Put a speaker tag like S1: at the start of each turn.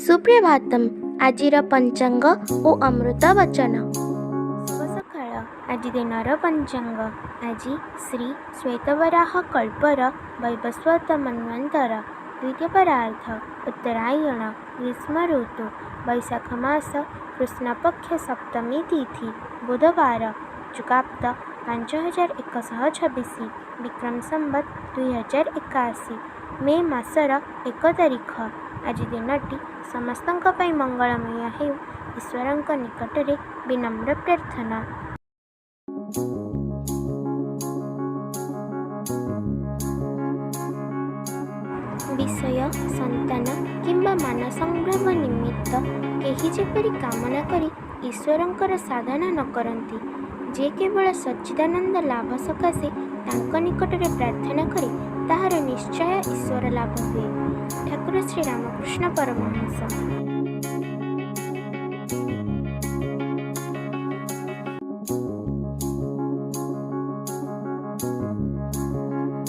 S1: ସୁପ୍ରଭାତମ୍। ଆଜିର ପଞ୍ଚାଙ୍ଗ ଓ ଅମୃତ ବଚନ। ଶୁଭ ସକାଳ। ଆଜି ଦିନର ପଞ୍ଚାଙ୍ଗ। ଆଜି ଶ୍ରୀ ଶ୍ୱେତବରାହ କଳ୍ପର ବୈବସ୍ୱତ ମନ୍ୱନ୍ତର ଦ୍ୱିତୀୟ ପରାର୍ଦ୍ଧ ଉତ୍ତରାୟଣ ଗ୍ରୀଷ୍ମ ଋତୁ ବୈଶାଖ ମାସ କୃଷ୍ଣପକ୍ଷ ସପ୍ତମୀ ତିଥି ବୁଧବାର ଚୁକାପ୍ତ 5126 ବିକ୍ରମ ସମ୍ବତ 2081 ମେ ମାସର 1 ତାରିଖ। ଆଜି ଦିନଟି ସମସ୍ତଙ୍କ ପାଇଁ ମଙ୍ଗଳମୟ ହେଉ, ଈଶ୍ୱରଙ୍କ ନିକଟରେ ବିନମ୍ର ପ୍ରାର୍ଥନା। ବିଷୟ, ସନ୍ତାନ କିମ୍ବା ମାନ ସଂଗ୍ରହ ନିମିତ୍ତ କେହି ଯେପରି କାମନା କରି ଈଶ୍ୱରଙ୍କର ସାଧନା ନ କରନ୍ତି। ଯେ କେବଳ ସଚ୍ଚିଦାନନ୍ଦ ଲାଭ ସକାଶେ ତାଙ୍କ ନିକଟରେ ପ୍ରାର୍ଥନା କରେ, ତାହାର ନିଶ୍ଚୟ ଈଶ୍ୱର ଲାଭ ହୁଏ। ଠାକୁର ଶ୍ରୀ ରାମକୃଷ୍ଣ ପରମହଂସ।